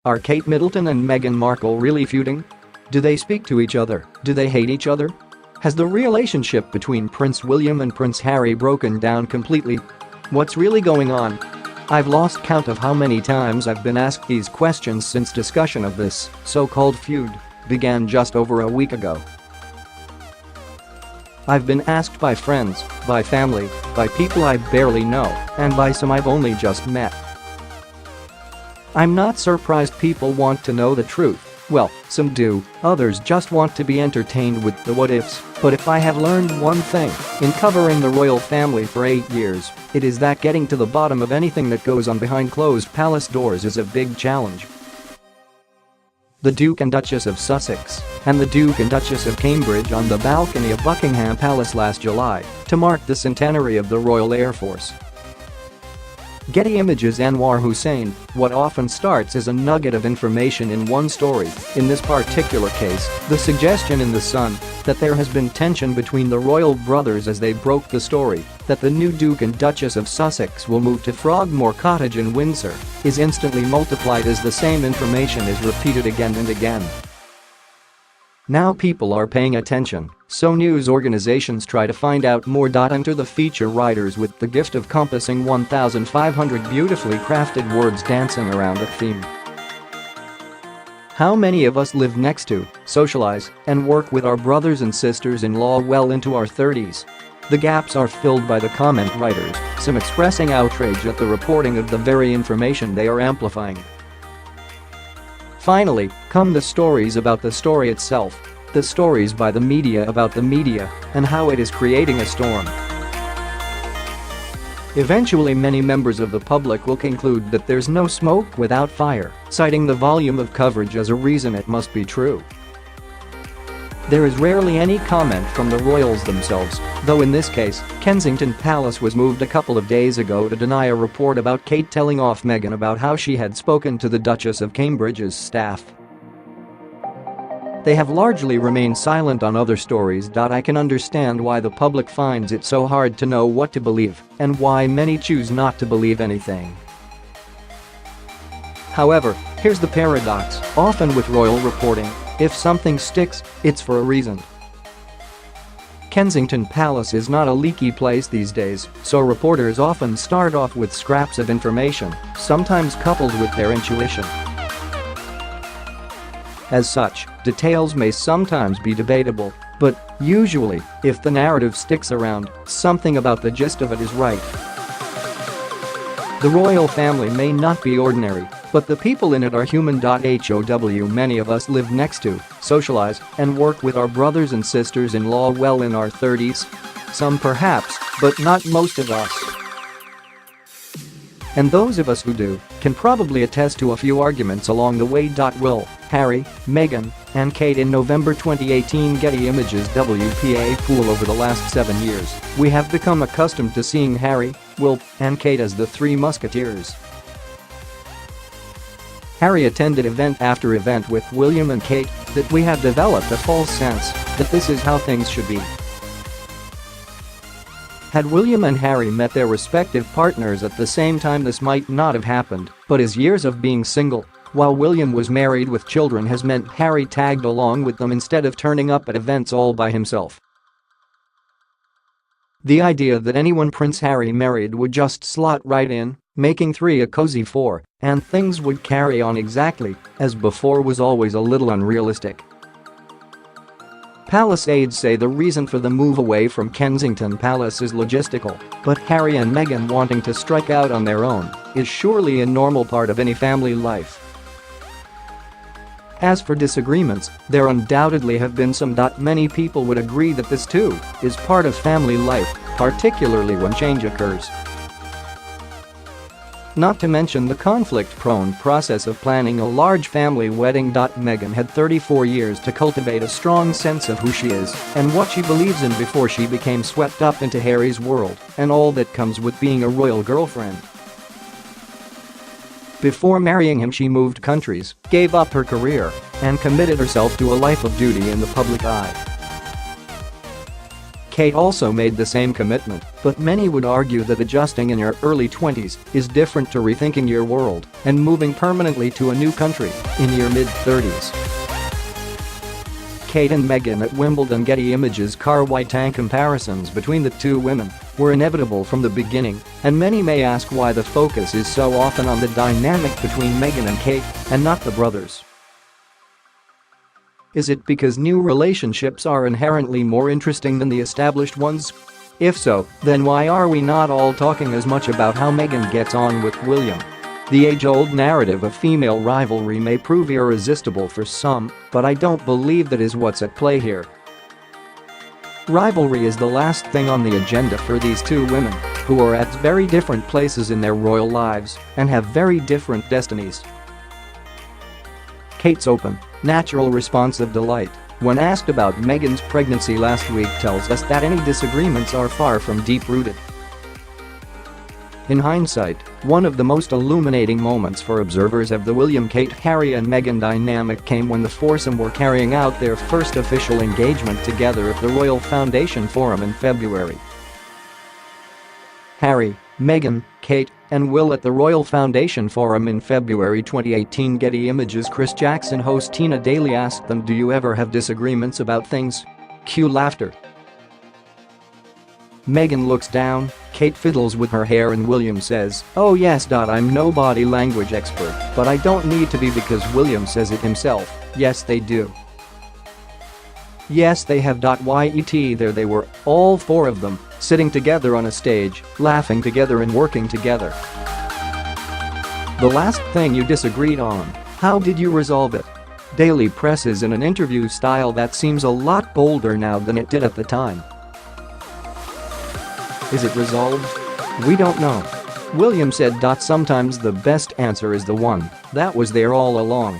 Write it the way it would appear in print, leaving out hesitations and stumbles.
Are Kate Middleton and Meghan Markle really feuding? Do they speak to each other? Do they hate each other? Has the relationship between Prince William and Prince Harry broken down completely? What's really going on? I've lost count of how many times I've been asked these questions since discussion of this so-called feud began just over a week ago. I've been asked by friends, by family, by people I barely know, and by some I've only just met. I'm not surprised people want to know the truth. Well, some do, others just want to be entertained with the what-ifs, but if I have learned one thing in covering the royal family for 8 years, it is that getting to the bottom of anything that goes on behind closed palace doors is a big challenge. The Duke and Duchess of Sussex and the Duke and Duchess of Cambridge on the balcony of Buckingham Palace last July to mark the centenary of the Royal Air Force. Getty Images Anwar Hussein, what often starts as a nugget of information in one story, in this particular case, the suggestion in The Sun that there has been tension between the royal brothers as they broke the story that the new Duke and Duchess of Sussex will move to Frogmore Cottage in Windsor, is instantly multiplied as the same information is repeated again and again. Now people are paying attention, so news organizations try to find out more.Enter the feature writers with the gift of compassing 1,500 beautifully crafted words dancing around a theme. How many of us live next to, socialize, and work with our brothers and sisters-in-law well into our 30s? The gaps are filled by the comment writers, some expressing outrage at the reporting of the very information they are amplifying. Finally, come the stories about the story itself, the stories by the media about the media, and how it is creating a storm. Eventually many members of the public will conclude that there's no smoke without fire, citing the volume of coverage as a reason it must be true. There is rarely any comment from the royals themselves, though in this case, Kensington Palace was moved a couple of days ago to deny a report about Kate telling off Meghan about how she had spoken to the Duchess of Cambridge's staff. They have largely remained silent on other stories. I can understand why the public finds it so hard to know what to believe and why many choose not to believe anything. However, here's the paradox, often with royal reporting, if something sticks, it's for a reason. Kensington Palace is not a leaky place these days, so reporters often start off with scraps of information, sometimes coupled with their intuition. As such, details may sometimes be debatable, but usually, if the narrative sticks around, something about the gist of it is right. The royal family may not be ordinary, but the people in it are human.How. Many of us live next to, socialize, and work with our brothers and sisters-in-law well in our 30s. Some perhaps, but not most of us. And those of us who do can probably attest to a few arguments along the way. Will Harry, Meghan, and Kate in November 2018 Getty Images WPA pool. Over the last 7 years, we have become accustomed to seeing Harry, Will, and Kate as the three musketeers. Harry attended event after event with William and Kate that we have developed a false sense that this is how things should be. Had William and Harry met their respective partners at the same time, this might not have happened, but his years of being single, while William was married with children, has meant Harry tagged along with them instead of turning up at events all by himself. The idea that anyone Prince Harry married would just slot right in, making three a cozy four, and things would carry on exactly as before was always a little unrealistic. Palace aides say the reason for the move away from Kensington Palace is logistical, but Harry and Meghan wanting to strike out on their own is surely a normal part of any family life. As for disagreements, there undoubtedly have been some. Many people would agree that this too is part of family life, particularly when change occurs. Not to mention the conflict-prone process of planning a large family wedding. Meghan had 34 years to cultivate a strong sense of who she is and what she believes in before she became swept up into Harry's world and all that comes with being a royal girlfriend. Before marrying him, she moved countries, gave up her career, and committed herself to a life of duty in the public eye. Kate also made the same commitment, but many would argue that adjusting in your early 20s is different to rethinking your world and moving permanently to a new country in your mid-30s. Kate and Meghan at Wimbledon. Getty Images car white tank comparisons between the two women were inevitable from the beginning, and many may ask why the focus is so often on the dynamic between Meghan and Kate and not the brothers. Is it because new relationships are inherently more interesting than the established ones? If so, then why are we not all talking as much about how Meghan gets on with William? The age-old narrative of female rivalry may prove irresistible for some, but I don't believe that is what's at play here. Rivalry is the last thing on the agenda for these two women, who are at very different places in their royal lives and have very different destinies. Kate's open, natural response of delight when asked about Meghan's pregnancy last week tells us that any disagreements are far from deep-rooted. In hindsight, one of the most illuminating moments for observers of the William, Kate, Harry and Meghan dynamic came when the foursome were carrying out their first official engagement together at the Royal Foundation Forum in February. Harry, Meghan, Kate, and Will at the Royal Foundation Forum in February 2018. Getty Images. Chris Jackson host Tina Daly asked them, "Do you ever have disagreements about things?" Cue laughter. Meghan looks down, Kate fiddles with her hair and William says, "Oh yes. I'm no body language expert, but I don't need to be because William says it himself." Yes, they do. Yes, they have. Yet there they were, all four of them, sitting together on a stage, laughing together and working together. The last thing you disagreed on, how did you resolve it? Daly presses in an interview style that seems a lot bolder now than it did at the time. Is it resolved? We don't know. William said. Sometimes the best answer is the one that was there all along.